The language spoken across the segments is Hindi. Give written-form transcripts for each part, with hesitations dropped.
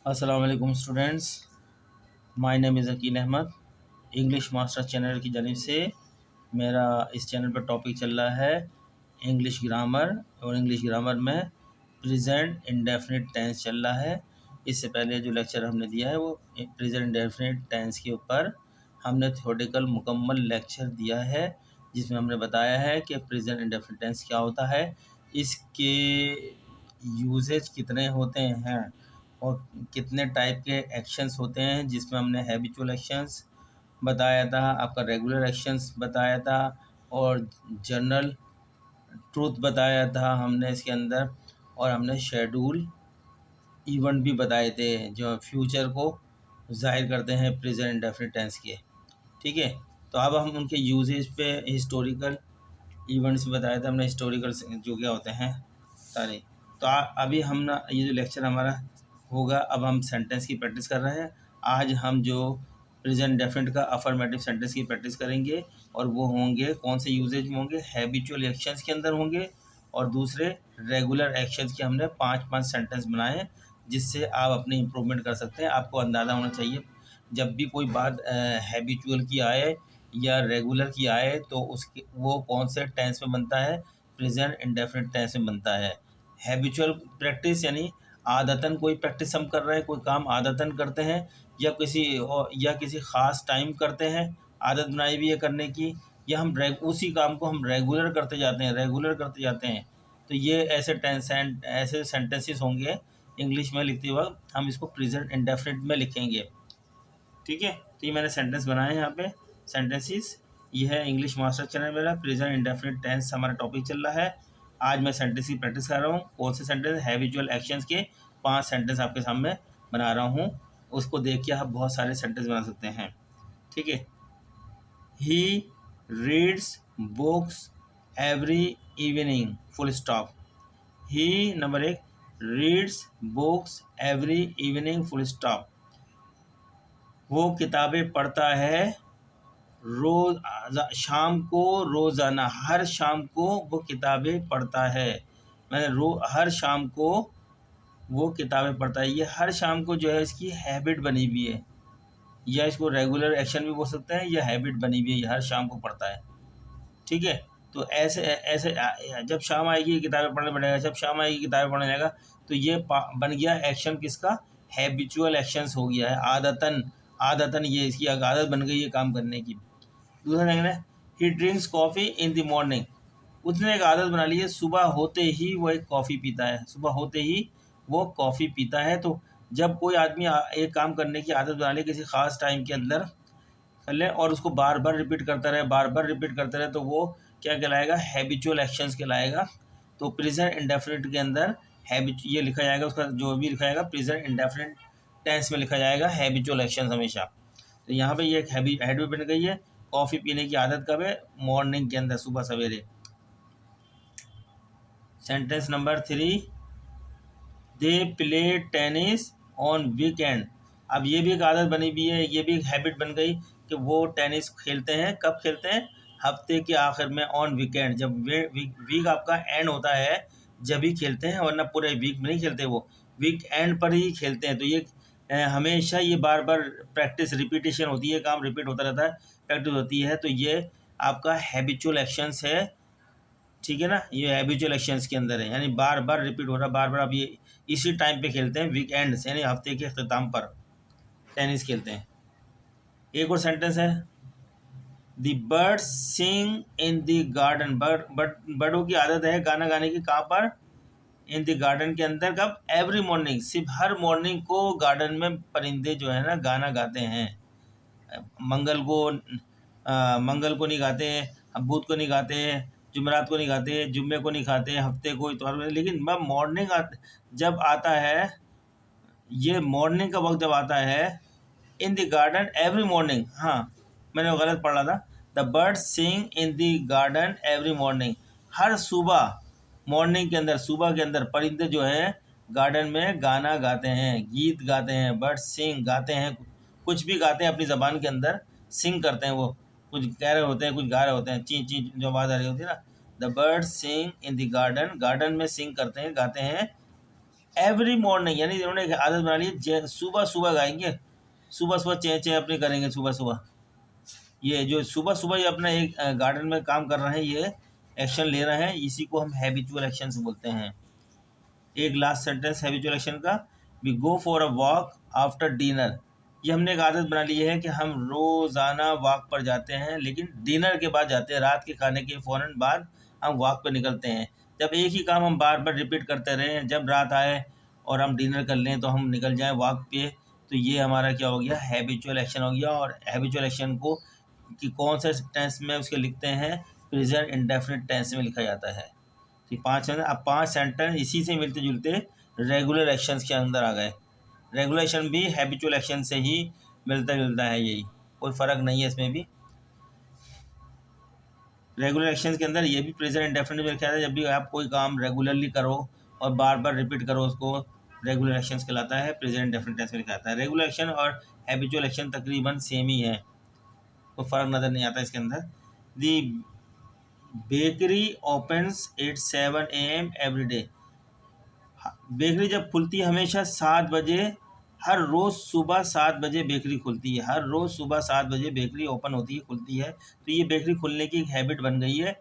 अस्सलाम वालेकुम students, my name is Aqeel Ahmad. English master channel की जानिब से मेरा इस चैनल पर टॉपिक चल रहा है इंग्लिश ग्रामर। और इंग्लिश ग्रामर में प्रेजेंट इंडेफिनिट टेंस चल रहा है। इससे पहले जो लेक्चर हमने दिया है वो प्रेजेंट इंडेफिनिट टेंस के ऊपर हमने थ्योरेटिकल मुकम्मल लेक्चर दिया है, जिसमें हमने बताया है कि प्रेजेंट इंडेफिनिट टेंस क्या होता है, इसके यूजेज कितने होते हैं और कितने टाइप के एक्शंस होते हैं, जिसमें हमने हैबिचुअल एक्शंस बताया था, आपका रेगुलर एक्शंस बताया था और जनरल ट्रूथ बताया था हमने इसके अंदर। और हमने शेड्यूल इवेंट भी बताए थे जो फ्यूचर को ज़ाहिर करते हैं प्रेजेंट इंडेफिनिट टेंस के। ठीक है, तो अब हम उनके यूजेज पे हिस्टोरिकल इवेंट्स बताया था हमने, हिस्टोरिकल जो क्या होते हैं सारे। तो अभी हम ना ये जो लेक्चर हमारा होगा, अब हम सेंटेंस की प्रैक्टिस कर रहे हैं। आज हम जो प्रेजेंट डेफिनेट का अफर्मेटिव सेंटेंस की प्रैक्टिस करेंगे और वो होंगे कौन से यूजेज में होंगे, हैबिचुअल एक्शंस के अंदर होंगे और दूसरे रेगुलर एक्शंस के। हमने 5-5 सेंटेंस बनाए हैं जिससे आप अपनी इम्प्रूवमेंट कर सकते हैं। आपको अंदाज़ा होना चाहिए जब भी कोई बात हैबिचुअल की आए या रेगुलर की आए तो उसके वो कौन से टेंस में बनता है, प्रेजेंट इंडेफिनिट टेंस में बनता है। हैबिचुअल प्रैक्टिस यानी आदतन कोई प्रैक्टिस हम कर रहे हैं, कोई काम आदतन करते हैं या किसी ख़ास टाइम करते हैं, आदत बनाई हुई है करने की, या हम उसी काम को हम रेगुलर करते जाते हैं। तो ये ऐसे सेंटेंसेस होंगे इंग्लिश में लिखते वक्त, हम इसको प्रेजेंट इंडेफिनिट में लिखेंगे। ठीक है, तो ये मैंने सेंटेंस बनाए हैं यहाँ पे सेंटेंसेस। ये है इंग्लिश मास्टर चैनल मेरा, प्रेजेंट इंडेफिनिट टेंस हमारा टॉपिक चल रहा है। आज मैं सेंटेंस की प्रैक्टिस कर रहा हूँ। कौन से सेंटेंस, हैबिचुअल एक्शंस के 5 सेंटेंस आपके सामने बना रहा हूँ। उसको देख के आप बहुत सारे सेंटेंस बना सकते हैं। ठीक है, he reads books every evening, full stop. He number 1 reads books every evening, full stop. वो किताबें पढ़ता है रोज शाम को, रोज़ाना, हर शाम को वो किताबें पढ़ता है। मैंने हर शाम को वो किताबें पढ़ता है। ये हर शाम को जो है इसकी हैबिट बनी हुई है, या इसको रेगुलर एक्शन भी बोल सकते हैं, या हैबिट बनी हुई है, ये हर शाम को पढ़ता है। ठीक है, तो ऐसे ऐसे जब शाम आएगी किताबें पढ़ने बैठेगा, जब शाम आएगी किताबें पढ़ने जाएगा, तो ये बन गया एक्शन किसका, हैबिचुअल एक्शंस हो गया है। आदतन ये इसकी आदत बन गई है काम करने की। दूसरा देखना है, ही drinks coffee in the morning. उसने एक आदत बना ली है, सुबह होते ही वो एक कॉफ़ी पीता है, सुबह होते ही वो कॉफ़ी पीता है। तो जब कोई आदमी एक काम करने की आदत बना ले किसी ख़ास टाइम के अंदर कर ले और उसको बार बार रिपीट करता रहे, तो वो क्या कहलाएगा, हैबिचुअल एक्शंस कहलाएगा। तो प्रेजेंट इंडेफिनिट के अंदर ये लिखा जाएगा, उसका जो भी लिखा जाएगा प्रेजेंट इंडेफिनिट टेंस में लिखा जाएगा हैबिचुअल एक्शंस हमेशा। तो यहाँ पे ये एक हैबिट बन गई है। कॉफ़ी पीने की आदत कब है, मॉर्निंग के अंदर, सुबह सवेरे। Sentence number 3, they play tennis on weekend. अब ये भी एक आदत बनी हुई है, ये भी एक हैबिट बन गई कि वो टेनिस खेलते हैं। कब खेलते हैं, हफ्ते के आखिर में, ऑन वीकेंड, जब वीक आपका एंड होता है जब ही खेलते हैं, वरना पूरे वीक में नहीं खेलते, वो वीक एंड पर ही खेलते हैं। तो ये हमेशा ये बार बार प्रैक्टिस, रिपीटेशन होती है, काम रिपीट होता रहता है, प्रैक्टिस होती है। तो ये आपका हैबिचुअल एक्शंस है। ठीक है ना, ये हैबिचुअल एक्शंस के अंदर है, यानी बार बार रिपीट हो रहा है, बार बार आप ये इसी टाइम पे खेलते हैं, वीकेंड्स यानी हफ्ते के अख्ताम पर टेनिस खेलते हैं। एक और सेंटेंस है, the birds sing in the garden. बर्डों की आदत है गाना गाने की, कहाँ पर, इन द गार्डन के अंदर। कब, एवरी मॉर्निंग, सिर्फ हर मॉर्निंग को गार्डन में परिंदे जो है ना गाना गाते हैं। मंगल को नहीं गाते, बुध को नहीं गाते, जुमेरात को नहीं गाते, जुम्मे को नहीं खाते, हफ्ते को, इतवार को। लेकिन मॉर्निंग जब आता है, ये मॉर्निंग का वक्त जब आता है, in the garden every morning, हाँ मैंने गलत पढ़ा था, the birds sing in the garden every morning. हर सुबह, मॉर्निंग के अंदर, सुबह के अंदर परिंदे जो है गार्डन में गाना गाते हैं, गीत गाते हैं। बर्ड्स सिंग, गाते हैं, कुछ भी गाते हैं अपनी ज़बान के अंदर, सिंग करते हैं। वो कुछ कह रहे होते हैं, कुछ गा रहे होते हैं, ची ची जो आवाज़ आ रही होती है ना। The birds sing in the garden, garden में सिंग करते हैं, गाते हैं, एवरी मॉर्निंग, यानी इन्होंने एक आदत बना ली, सुबह सुबह गाएंगे, सुबह सुबह चें चें अपने करेंगे सुबह सुबह। ये जो सुबह सुबह ये अपना एक गार्डन में काम कर रहे हैं, ये एक्शन ले रहे हैं, इसी को हम हैबिचुअल एक्शंस बोलते हैं। एक लास्ट सेंटेंस हैबिचुअल एक्शन का, we go for a walk after dinner. ये हमने एक आदत बना ली है कि हम रोज़ाना वॉक पर जाते हैं, लेकिन डिनर के बाद जाते हैं, रात के खाने के फ़ौरन बाद हम वॉक पर निकलते हैं। जब एक ही काम हम बार बार रिपीट करते रहें, जब रात आए और हम डिनर कर लें तो हम निकल जाएं वॉक पे, तो ये हमारा क्या हो गया, हैबिचुअल एक्शन हो गया। और हैबिचुअल एक्शन को कि कौन से टेंस में उसके लिखते हैं, प्रेजेंट इंडेफिनिट टेंस में लिखा जाता है। तो 5 सेंटेंस, अब 5 सेंटेंस इसी से मिलते जुलते रेगुलर एक्शंस के अंदर आ गए। रेगुलर एक्शन भी हैबिचुअल एक्शन से ही मिलता जुलता है, यही कोई फ़र्क नहीं है इसमें भी। रेगुलर एक्शन के अंदर ये भी प्रेजेंट इंडेफिनिट में लिखा जाता है। जब भी आप कोई काम रेगुलरली करो और बार बार रिपीट करो, उसको रेगुलर एक्शंस कहलाता है, प्रेजेंट इंडेफिनिट टेंस में लिखा जाता है। रेगुलर एक्शन और हैबिचुअल एक्शन तकरीबन सेम ही है, कोई फ़र्क नज़र नहीं आता इसके अंदर। The bakery opens at 7 AM every day. Bakery जब खुलती है हमेशा 7 बजे, हर रोज़ सुबह 7 बजे बेकरी खुलती है, हर रोज़ सुबह 7 बजे बेकरी ओपन होती है, खुलती है। तो ये बेकरी खुलने की एक हैबिट बन गई है।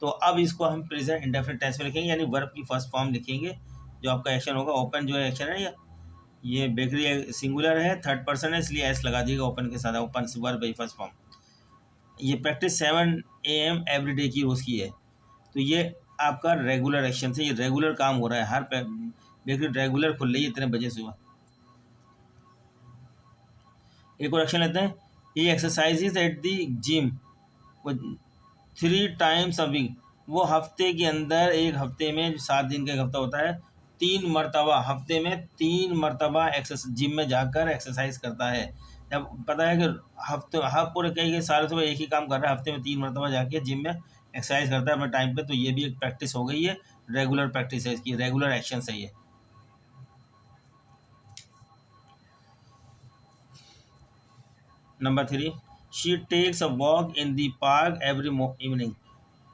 तो अब इसको हम प्रेजेंट इंडेफिनिट टेंस में लिखेंगे, यानी वर्ब की फर्स्ट फॉर्म लिखेंगे। जो आपका एक्शन होगा, ओपन जो है एक्शन है, ये बेकरी सिंगुलर है, थर्ड पर्सन है, इसलिए एस लगा दीजिएगा ओपन के साथ, ओपन से वर्ब है फर्स्ट फॉर्म। ये प्रैक्टिस 7 AM एवरी डे की रोज़ की है। तो ये आपका रेगुलर एक्शन से, ये रेगुलर काम हो रहा है, हर बेकरी रेगुलर खुल रही है इतने बजे सुबह। एक और एक्शन लेते हैं, ये exercises at the gym 3 times a week. वो हफ्ते के अंदर, एक हफ्ते में 7 दिन का एक हफ्ता होता है, 3 मरतबा, हफ्ते में 3 मरतबा जिम में जाकर एक्सरसाइज करता है। जब पता है कि हफ्ते पूरे कई सालों से वो एक ही काम कर रहा है, हफ्ते में 3 मरतबा जाके जिम में एक्सरसाइज करता है अपने टाइम पे, तो ये भी एक प्रैक्टिस हो गई है, रेगुलर प्रैक्टिस है इसकी, रेगुलर एक्शन है ये। Number 3, she takes a walk in the park every evening.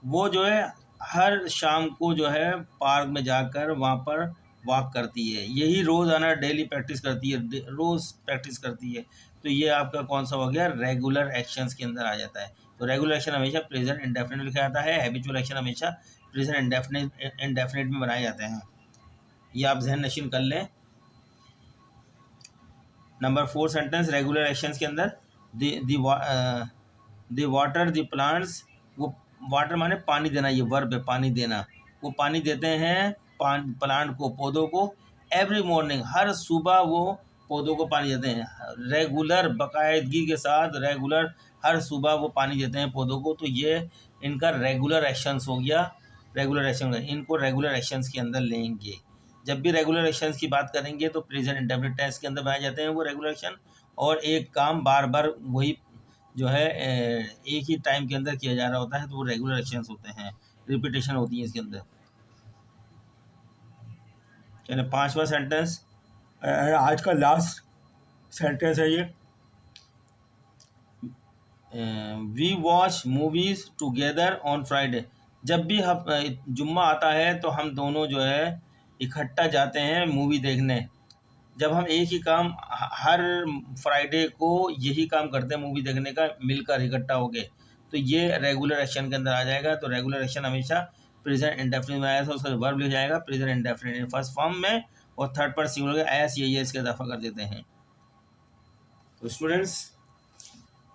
वो जो है हर शाम को जो है पार्क में जाकर वहाँ पर वॉक करती है, यही रोज़ाना डेली प्रैक्टिस करती है, रोज़ प्रैक्टिस करती है। तो ये आपका कौन सा हो गया, रेगुलर एक्शंस के अंदर आ जाता है। तो रेगुलर एक्शन हमेशा प्रेजेंट इंडेफिनिट लिखा जाता है, हैबिचुअल एक्शन हमेशा प्रेजेंट इंडेफिनिट में बनाए जाते हैं। ये आप जहन नशीन कर लें। नंबर 4 सेंटेंस रेगुलर एक्शंस के अंदर, दी वाटर दी प्लांट्स, वो वाटर माने पानी देना, ये वर्ब है पानी देना। वो पानी देते हैं प्लांट को, पौधों को, एवरी मॉर्निंग, हर सुबह वो पौधों को पानी देते हैं, रेगुलर बाकायदगी के साथ, रेगुलर हर सुबह वो पानी देते हैं पौधों को। तो ये इनका रेगुलर एक्शंस हो गया, रेगुलर एक्शन, इनको रेगुलर एक्शंस के अंदर लेंगे। जब भी रेगुलर एक्शंस की बात करेंगे तो प्रेजेंट इंडेफिनिट टेंस के अंदर बनाए जाते हैं वो रेगुलर एक्शन, और एक काम बार बार वही जो है एक ही टाइम के अंदर किया जा रहा होता है, तो वो रेगुलर एक्शंस होते हैं, रिपीटेशन होती है इसके अंदर। चलिए 5वां सेंटेंस, आज का लास्ट सेंटेंस है ये, we watch movies together on Friday. जब भी जुम्मा आता है तो हम दोनों जो है इकट्ठा जाते हैं मूवी देखने। जब हम एक ही काम हर फ्राइडे को यही काम करते हैं मूवी देखने का, मिलकर इकट्ठा हो गए, तो ये रेगुलर एक्शन के अंदर आ जाएगा। तो रेगुलर एक्शन हमेशा प्रेजेंट इंडेफिनिट में आया था, उसका वर्ब लिखा जाएगा प्रेजेंट इंडेफिनिट फर्स्ट फॉर्म में, और थर्ड पर सिंगुलर का एस ये इसका इजाफा कर देते हैं। तो स्टूडेंट्स,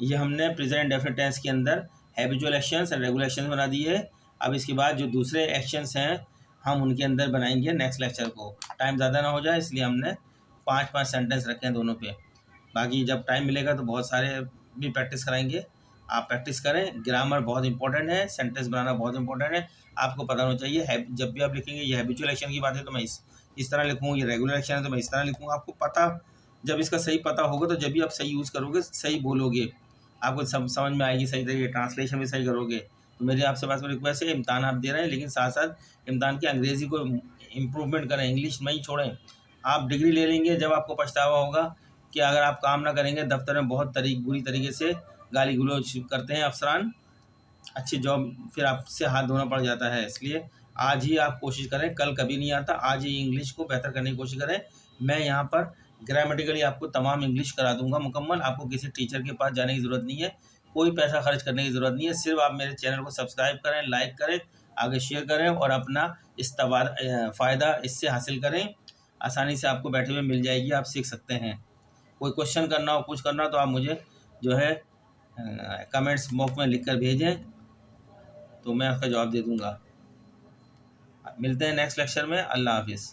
ये हमने प्रेजेंट इंडेफिनिट टेंस के अंदर हैबिचुअल एक्शंस और रेगुलर एक्शंस बना दिए। अब इसके बाद जो दूसरे एक्शंस हैं हम उनके अंदर बनाएंगे नेक्स्ट लेक्चर को, टाइम ज़्यादा ना हो जाए इसलिए हमने 5-5 सेंटेंस रखे हैं दोनों पे। बाकी जब टाइम मिलेगा तो बहुत सारे भी प्रैक्टिस कराएंगे, आप प्रैक्टिस करें। ग्रामर बहुत इंपॉर्टेंट है, सेंटेंस बनाना बहुत इंपॉर्टेंट है, आपको पता होना चाहिए। जब भी आप लिखेंगे ये हैबिचुअल एक्शन की बात है तो मैं इस तरह लिखूँ, ये रेगुलर एक्शन है तो मैं इस तरह लिखूँ, आपको पता, जब इसका सही पता होगा तो जब भी आप सही यूज़ करोगे, सही बोलोगे, आपको समझ में आएगी सही तरीके, ट्रांसलेशन भी सही करोगे। तो मेरी आपसे बात में रिक्वेस्ट है, इम्तहान आप दे रहे हैं लेकिन साथ साथ इम्तहान की अंग्रेज़ी को इम्प्रूवमेंट करें, इंग्लिश नहीं छोड़ें। आप डिग्री ले लेंगे जब आपको पछतावा होगा कि अगर आप काम ना करेंगे। दफ्तर में बहुत बुरी तरीके से गाली गलौज करते हैं अफसरान, अच्छी जॉब फिर आपसे हाथ धोना पड़ जाता है, इसलिए आज ही आप कोशिश करें, कल कभी नहीं आता, आज ही इंग्लिश को बेहतर करने की कोशिश करें। मैं यहाँ पर ग्रामेटिकली आपको तमाम इंग्लिश करा दूंगा मुकम्मल। आपको किसी टीचर के पास जाने की ज़रूरत नहीं है, कोई पैसा खर्च करने की ज़रूरत नहीं है। सिर्फ आप मेरे चैनल को सब्सक्राइब करें, लाइक करें, आगे शेयर करें और अपना फ़ायदा इससे हासिल करें। आसानी से आपको बैठे हुए मिल जाएगी, आप सीख सकते हैं। कोई क्वेश्चन करना हो, कुछ करना हो, तो आप मुझे जो है कमेंट्स बॉक्स में लिख कर भेजें, तो मैं आपका जवाब दे दूँगा। मिलते हैं नेक्स्ट लेक्चर में। अल्लाह हाफिज़।